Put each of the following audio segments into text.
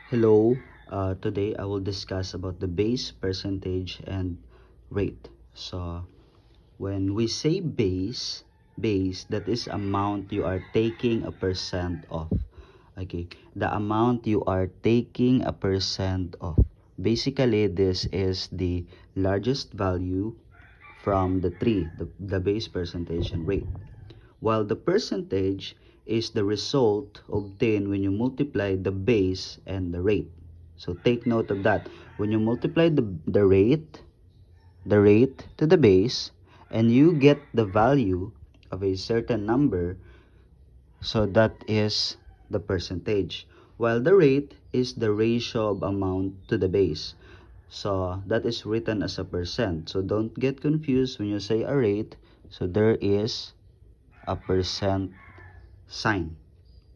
Hello, today I will discuss about the base, percentage, and rate. So when we say base, that is amount you are taking a percent of. Okay, the amount you are taking a percent of. Basically, this is the largest value from the three, the base, percentage, and rate. While the percentage is the result obtained when you multiply the base and the rate. So take note of that. When you multiply the rate to the base, and you get the value of a certain number, so that is the percentage. While the rate is the ratio of amount to the base. So that is written as a percent. So don't get confused when you say a rate. So there is a percent sign.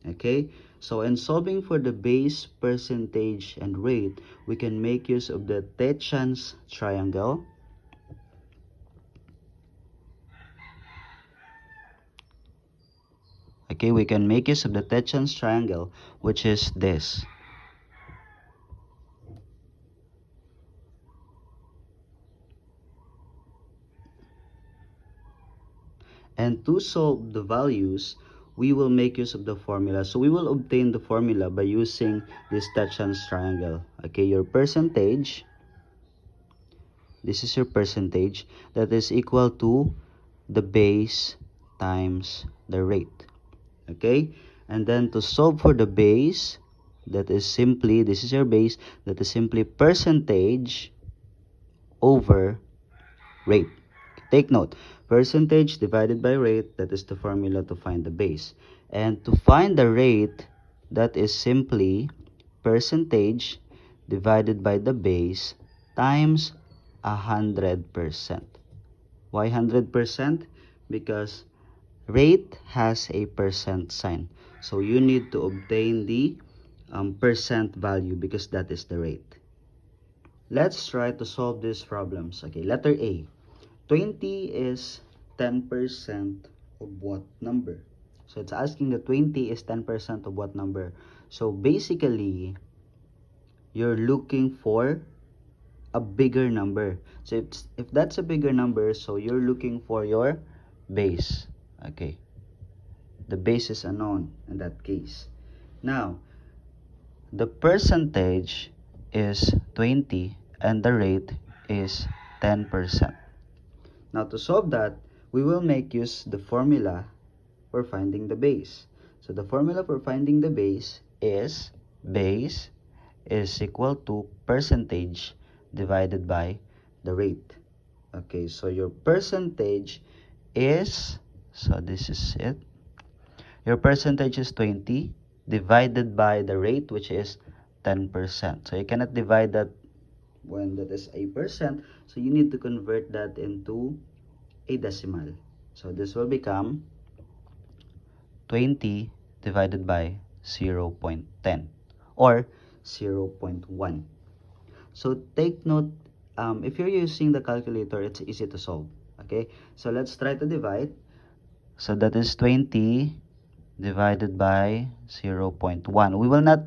Okay, so in solving for the base, percentage, and rate, we can make use of the Techan's triangle. Okay, we can make use of the Techan's triangle, which is this. And to solve the values, we will make use of the formula. So we will obtain the formula by using this Techan's triangle. Okay, your percentage, this is your percentage, that is equal to the base times the rate. Okay, and then to solve for the base, that is simply, this is your base, that is simply percentage over rate. Take note, percentage divided by rate, that is the formula to find the base. And to find the rate, that is simply percentage divided by the base times 100%. Why 100%? Because rate has a percent sign. So you need to obtain the percent value because that is the rate. Let's try to solve these problems. Okay, letter A. 20 is 10% of what number? So it's asking that 20 is 10% of what number? So basically, you're looking for a bigger number. So if that's a bigger number, so you're looking for your base. Okay, the base is unknown in that case. Now, the percentage is 20 and the rate is 10%. Now to solve that, we will make use the formula for finding the base. So the formula for finding the base is equal to percentage divided by the rate. Okay, so your percentage is, so this is it. Your percentage is 20 divided by the rate, which is 10%. So you cannot divide that when that is a percent. So you need to convert that into a decimal. So this will become 20 divided by 0.10 or 0.1. So take note, if you're using the calculator, it's easy to solve. Okay, so let's try to divide. So that is 20 divided by 0.1. We will not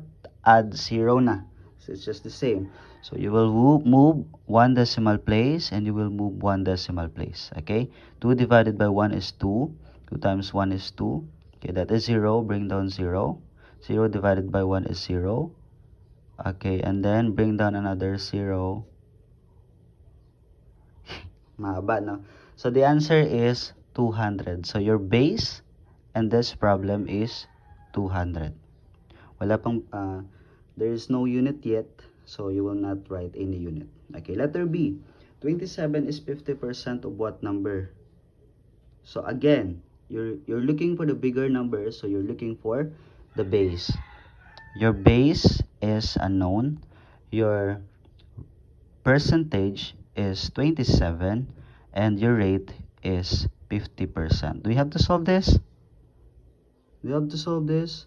add 0 na. So it's just the same. So you will move one decimal place and you will move one decimal place. Okay, 2 divided by 1 is 2. 2 times 1 is 2. Okay, that is 0. Bring down 0. 0 divided by 1 is 0. Okay, and then bring down another 0. Mahaba, no? So the answer is 200. So your base and this problem is 200. Wala pang, there is no unit yet, so you will not write any unit. Okay, letter B. 27 is 50% of what number? So again, you're looking for the bigger number, so you're looking for the base. Your base is unknown. Your percentage is 27 and your rate is 50%. Do we have to solve this? We have to solve this.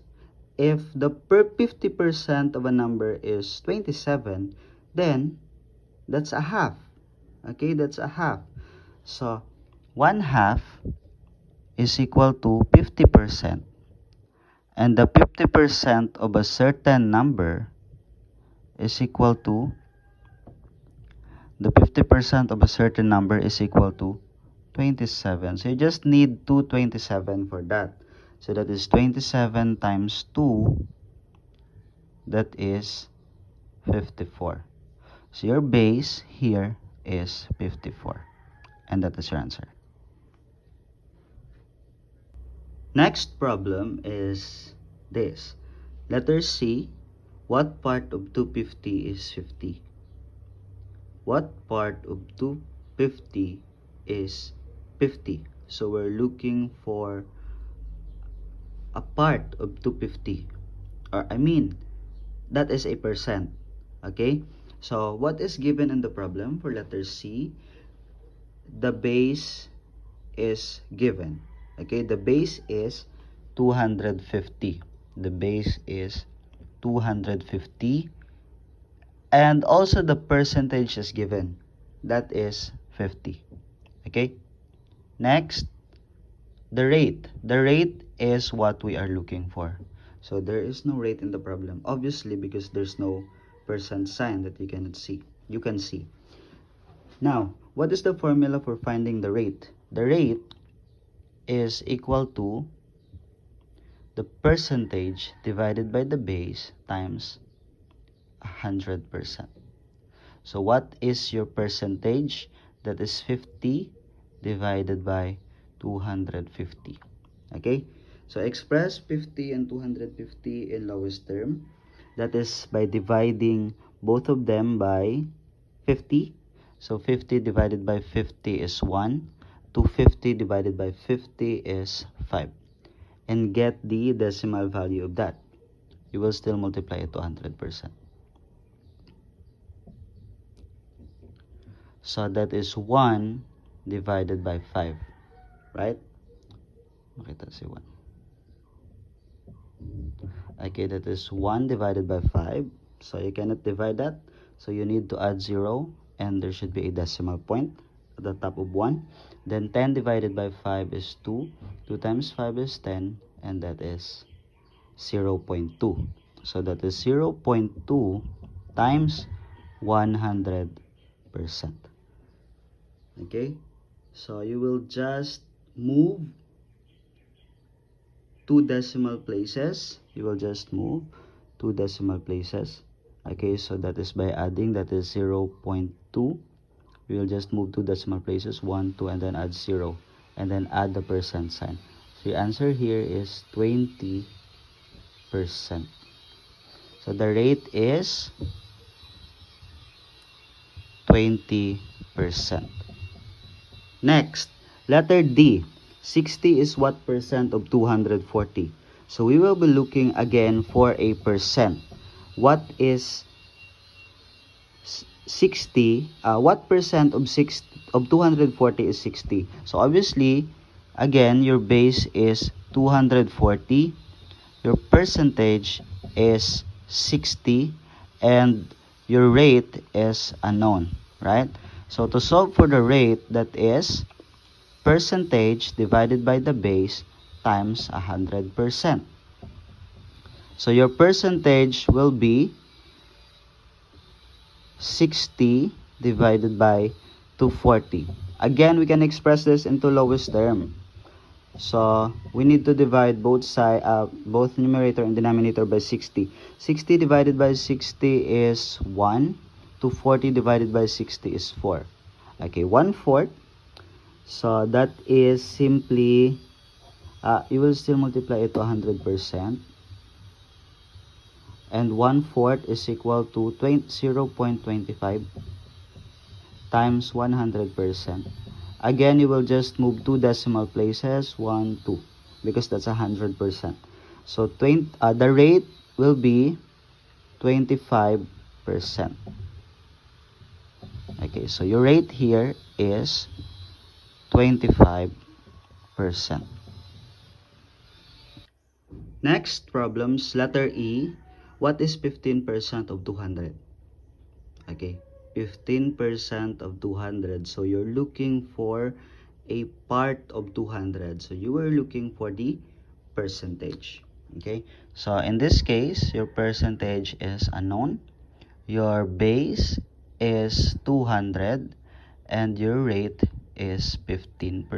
If the per 50% of a number is 27, then that's a half. Okay, that's a half. So 1/2 is equal to 50%. And the 50% of a certain number is equal to, the 50% of a certain number is equal to 27. So you just need 227 for that. So that is 27 times 2, that is 54. So your base here is 54. And that is your answer. Next problem is this. Letter C. What part of 250 is 50? What part of 250 is 50? So we're looking for a part of 250. Or that is a percent. Okay? So what is given in the problem for letter C? The base is given. Okay? The base is 250. The base is 250. And also the percentage is given. That is 50. Okay? Next, the rate. The rate is what we are looking for. So there is no rate in the problem. Obviously, because there's no percent sign that you cannot see. You can see. Now, what is the formula for finding the rate? The rate is equal to the percentage divided by the base times 100%. So what is your percentage? That is 50 divided by 250. Okay? So express 50 and 250 in lowest term. That is by dividing both of them by 50. So 50 divided by 50 is 1. 250 divided by 50 is 5. And get the decimal value of that. You will still multiply it to 100%. So that is 1 divided by 5. Right? Okay, that's 1. Okay, that is 1 divided by 5. So you cannot divide that. So you need to add 0. And there should be a decimal point at the top of 1. Then 10 divided by 5 is 2. 2 times 5 is 10. And that is 0.2. So that is 0.2 times 100%. Okay? So you will just move 2 decimal places. You will just move 2 decimal places. Okay, so that is by adding, that is 0.2. We will just move 2 decimal places, 1, 2, and then add 0. And then add the percent sign. So the answer here is 20%. So the rate is 20%. Next, letter D. 60 is what percent of 240? So we will be looking again for a percent. What is 60? What percent of 240 is 60? So obviously, again, your base is 240. Your percentage is 60. And your rate is unknown, right? So to solve for the rate, that is percentage divided by the base times 100%. So your percentage will be 60 divided by 240. Again, we can express this into lowest term. So we need to divide both numerator and denominator by 60. 60 divided by 60 is 1. 240 divided by 60 is 4. Okay, 1/4. So that is simply, you will still multiply it to 100%. And 1/4 is equal to 0.25 times 100%. Again, you will just move 2 decimal places, 1, 2, because that's 100%. So the rate will be 25%. Okay, so your rate here is 25%. Next problems, letter E. What is 15% of 200? Okay, 15% of 200. So you're looking for a part of 200. So you were looking for the percentage. Okay, so in this case, your percentage is unknown. your base is 200 and your rate is 15%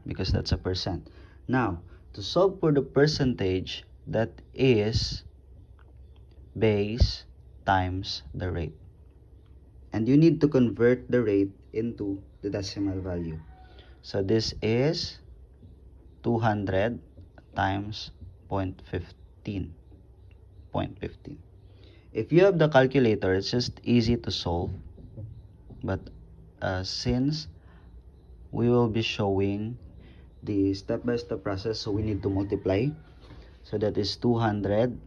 because that's a percent. Now, to solve for the percentage, that is base times the rate. And you need to convert the rate into the decimal value. So this is 200 times 0.15. If you have the calculator, it's just easy to solve. But since we will be showing the step-by-step process, so we need to multiply. So that is 200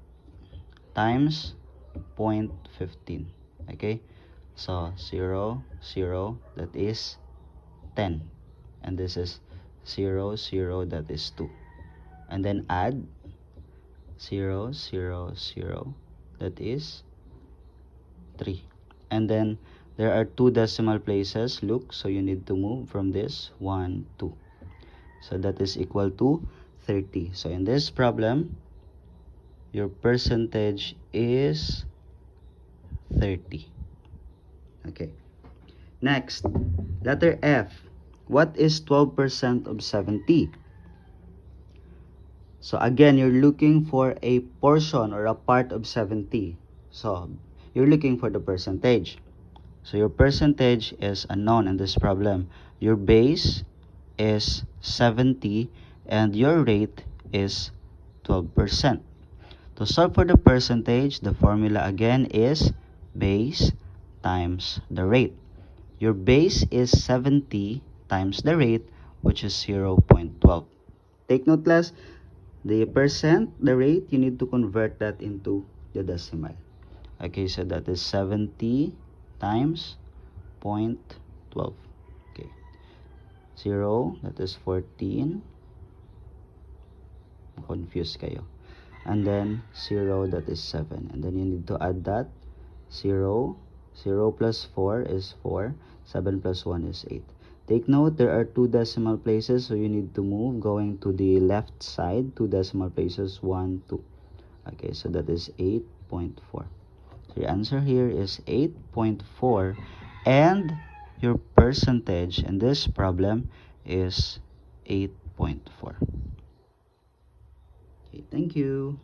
times 0.15. Okay, so 0, 0, that is 10. And this is 0, 0, that is 2. And then add 0, 0, 0, that is 3. And then there are 2 decimal places, look, so you need to move from this 1, 2. So that is equal to 30. So in this problem, your percentage is 30. Okay. Next, letter F. What is 12% of 70? So again, you're looking for a portion or a part of 70. So you're looking for the percentage. So your percentage is unknown in this problem. Your base is 70 and your rate is 12%. To solve for the percentage, the formula again is base times the rate. Your base is 70 times the rate, which is 0.12. Take note, class, the percent, the rate, you need to convert that into the decimal. Okay, so that is 70 times 0.12. Okay, 0, that is 14. Confused kayo. And then 0, that is 7. And then you need to add that 0. 0 plus 4 is 4. 7 plus 1 is 8. Take note, there are 2 decimal places, so you need to move going to the left side. 2 decimal places, 1, 2. Okay, so that is 8.4. So your answer here is 8.4. And your percentage in this problem is 8.4. Okay, thank you.